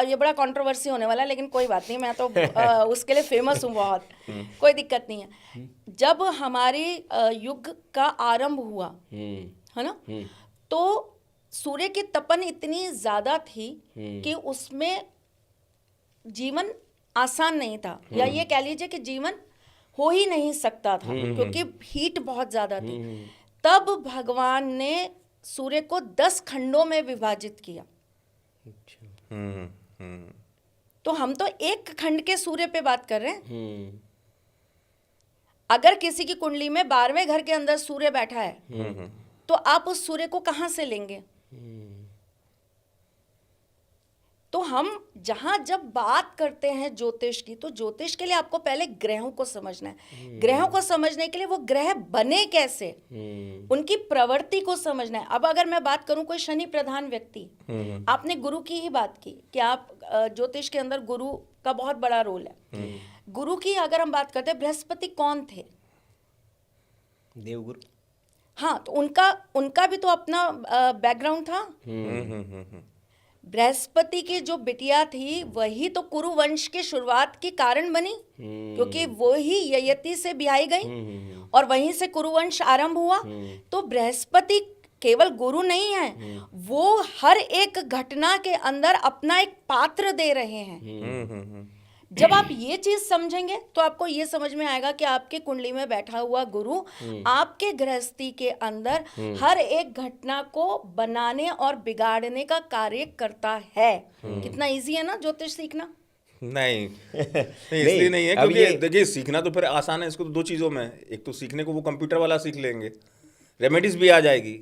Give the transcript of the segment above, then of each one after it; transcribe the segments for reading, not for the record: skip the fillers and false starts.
ये बड़ा कंट्रोवर्सी होने वाला है, लेकिन कोई बात नहीं, मैं तो उसके लिए फेमस हूँ बहुत, कोई दिक्कत नहीं है। जब हमारे युग का आरंभ हुआ है ना, तो सूर्य की तपन इतनी ज्यादा थी कि उसमें जीवन आसान नहीं था, या ये कह लीजिए कि जीवन हो ही नहीं सकता था, क्योंकि हीट बहुत ज्यादा थी। तब भगवान ने सूर्य को 10 खंडों में विभाजित किया। तो हम तो एक खंड के सूर्य पे बात कर रहे हैं। अगर किसी की कुंडली में 12वें घर के अंदर सूर्य बैठा है, तो आप उस सूर्य को कहां से लेंगे? तो हम जब बात करते हैं ज्योतिष की, तो ज्योतिष के लिए आपको पहले ग्रहों को समझना है। ग्रहों को समझने के लिए वो ग्रह बने कैसे, उनकी प्रवृत्ति को समझना है। अब अगर मैं बात करूं कोई शनि प्रधान व्यक्ति, आपने गुरु की ही बात की कि आप ज्योतिष के अंदर गुरु का बहुत बड़ा रोल है। गुरु की अगर हम बात करते हैं, बृहस्पति कौन थे? देवगुरु। हाँ, तो उनका भी तो अपना बैकग्राउंड था। बृहस्पति की जो बिटिया थी वही तो कुरु वंश की शुरुआत की कारण बनी, क्योंकि वो ही ययति से ब्याही गई और वहीं से कुरु वंश आरंभ हुआ। तो बृहस्पति केवल गुरु नहीं है, वो हर एक घटना के अंदर अपना एक पात्र दे रहे हैं। जब आप ये चीज समझेंगे तो आपको ये समझ में आएगा कि आपके कुंडली में बैठा हुआ गुरु आपके गृहस्थी के अंदर हर एक घटना को बनाने और बिगाड़ने का कार्य करता है। कितना इजी है ना ज्योतिष सीखना? नहीं इसलिए नहीं है, क्योंकि देखिए सीखना तो फिर आसान है। इसको तो 2 चीज़ों में, एक तो सीखने को वो कंप्यूटर वाला सीख लेंगे, रेमेडीज भी आ जाएगी,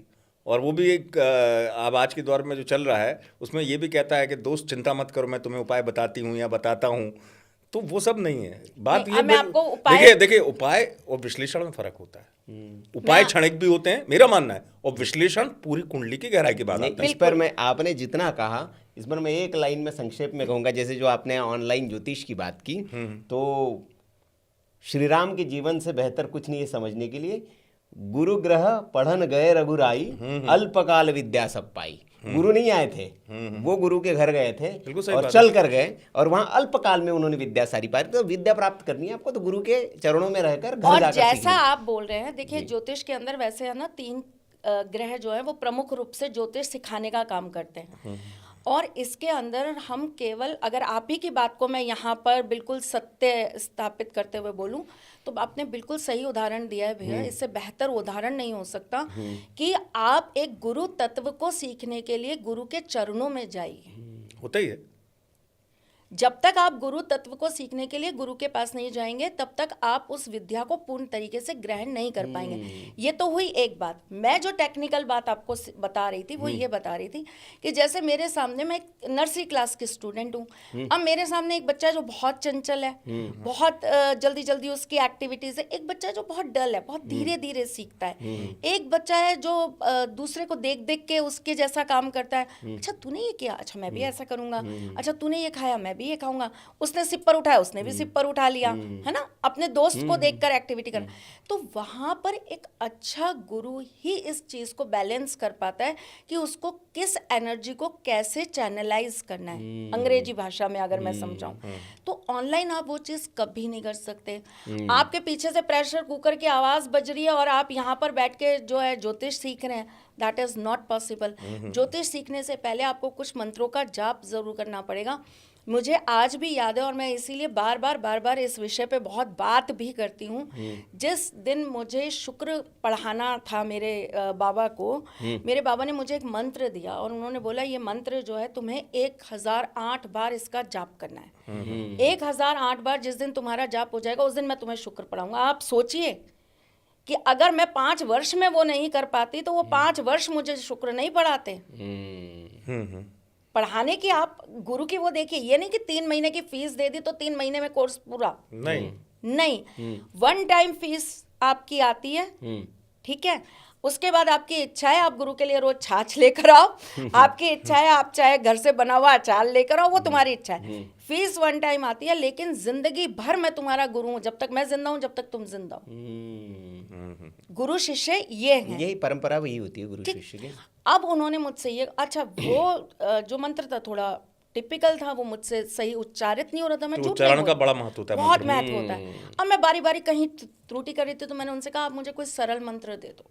और वो भी एक अब आज के दौर में जो चल रहा है उसमें ये भी कहता है कि दोस्त चिंता मत करो, मैं तुम्हें उपाय बताती हूँ या बताता हूँ। तो वो सब नहीं है बात। ये देखिए उपाय और विश्लेषण में फर्क होता है। उपाय क्षणिक भी होते हैं, मेरा मानना है, और विश्लेषण पूरी कुंडली की गहराई की बात आता है। इस पर मैं, आपने जितना कहा, इस पर मैं एक लाइन में संक्षेप में कहूंगा। जैसे जो आपने ऑनलाइन ज्योतिष की बात की, तो श्री राम के जीवन से बेहतर कुछ नहीं है समझने के लिए। गुरु ग्रह पढ़न गए रघुराई, अल्पकाल विद्या सब पाई। गुरु नहीं आए थे, वो गुरु के घर गए थे और चल कर गए, और वहां अल्पकाल में उन्होंने विद्या सारी पाई। तो विद्या प्राप्त करनी है आपको तो गुरु के चरणों में रहकर घर और जाकर जैसा आप बोल रहे हैं, देखिए ज्योतिष के अंदर वैसे है ना 3 ग्रह जो है वो प्रमुख रूप से ज्योतिष सिखाने का काम करते हैं। और इसके अंदर हम केवल, अगर आप ही की बात को मैं यहाँ पर बिल्कुल सत्य स्थापित करते हुए बोलूँ, तो आपने बिल्कुल सही उदाहरण दिया है भैया। इससे बेहतर उदाहरण नहीं हो सकता कि आप एक गुरु तत्व को सीखने के लिए गुरु के चरणों में जाइए। होता ही है। जब तक आप गुरु तत्व को सीखने के लिए गुरु के पास नहीं जाएंगे, तब तक आप उस विद्या को पूर्ण तरीके से ग्रहण नहीं कर पाएंगे। ये तो हुई एक बात। मैं जो टेक्निकल बात आपको बता रही थी वो ये बता रही थी कि जैसे मेरे सामने, मैं एक नर्सरी क्लास की स्टूडेंट हूँ। अब मेरे सामने एक बच्चा जो बहुत चंचल है, बहुत जल्दी जल्दी उसकी एक्टिविटीज है। एक बच्चा जो बहुत डल है, बहुत धीरे धीरे सीखता है। एक बच्चा है जो दूसरे को देख देख के उसके जैसा काम करता है। अच्छा तूने ये किया, अच्छा मैं भी ऐसा करूंगा। अच्छा तूने ये खाया, मैं भी ये खाऊंगा। उसने सिप्पर उठाया, उसने भी सिप्पर उठा लिया, है ना, अपने दोस्त को देखकर एक्टिविटी करना। तो वहां पर एक अच्छा गुरु ही इस चीज को बैलेंस कर पाता है कि उसको किस एनर्जी को कैसे चैनलाइज करना है। अंग्रेजी भाषा में अगर मैं समझाऊं तो ऑनलाइन आप वो चीज कभी नहीं कर सकते। आपके पीछे से प्रेशर कुकर की आवाज बज रही है और आप यहाँ पर बैठ के जो है ज्योतिष सीख रहे हैं, दैट इज नॉट पॉसिबल। ज्योतिष सीखने से पहले आपको कुछ मंत्रों का जाप जरूर करना पड़ेगा। मुझे आज भी याद है, और मैं इसीलिए बार बार इस विषय पे बहुत बात भी करती हूँ। जिस दिन मुझे शुक्र पढ़ाना था मेरे बाबा को, मेरे बाबा ने मुझे एक मंत्र दिया और उन्होंने बोला ये मंत्र जो है तुम्हें 1008 बार इसका जाप करना है। 1008 बार जिस दिन तुम्हारा जाप हो जाएगा उस दिन मैं तुम्हें शुक्र पढ़ाऊंगा। आप सोचिए कि अगर मैं 5 वर्ष में वो नहीं कर पाती तो वो 5 वर्ष मुझे शुक्र नहीं पढ़ाते। पढ़ाने की आप गुरु की वो देखिए, ये नहीं कि 3 महीने की फीस दे दी तो 3 महीने में कोर्स पूरा, नहीं। 1 टाइम फीस आपकी आती है, ठीक है। उसके बाद आपकी इच्छा है आप गुरु के लिए रोज छाछ लेकर आओ, आपकी इच्छा है आप चाहे घर से बना हुआ अचार लेकर आओ, वो तुम्हारी इच्छा है। फीस 1 टाइम आती है, लेकिन जिंदगी भर मैं तुम्हारा गुरु हूं। जब तक मैं जिंदा हूं, जब तक तुम जिंदा हो। गुरु शिष्य ये है, यही परंपरा वही होती है गुरु शिष्य की। अब उन्होंने मुझसे ये, अच्छा वो जो मंत्र था थोड़ा टिपिकल था, वो मुझसे सही उच्चारित नहीं हो रहा था, मैं तो झूठ उच्चारण नहीं का बोलती। बड़ा महत्व होता है, बहुत मंत्र में। महत्व होता है। अब मैं बारी बारी कहीं त्रुटि कर रही थी तो मैंने उनसे कहा आप मुझे कोई सरल मंत्र दे दो,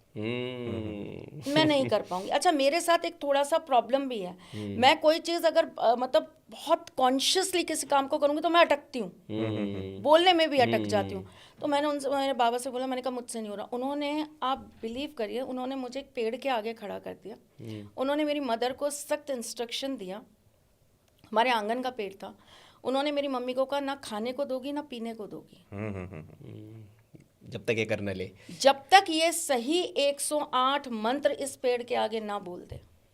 मैं नहीं कर पाऊंगी। अच्छा, मेरे साथ एक थोड़ा सा प्रॉब्लम भी है, मैं कोई चीज़ अगर मतलब बहुत कॉन्शियसली किसी काम को करूंगी तो मैं अटकती हूँ, बोलने में भी अटक जाती हूँ। तो मैंने उनसे, मेरे बाबा से बोला, मैंने कहा मुझसे नहीं हो रहा। उन्होंने, आप बिलीव करिए, उन्होंने मुझे एक पेड़ के आगे खड़ा कर दिया, उन्होंने मेरी मदर को सख्त इंस्ट्रक्शन दिया, हमारे आंगन का पेड़ था, उन्होंने मेरी मम्मी को कहा ना खाने को दोगी ना पीने को दोगी, जब तक ये करना ले। जब तक ये सही 108 मंत्र इस पेड़ के आगे ना बोल दे।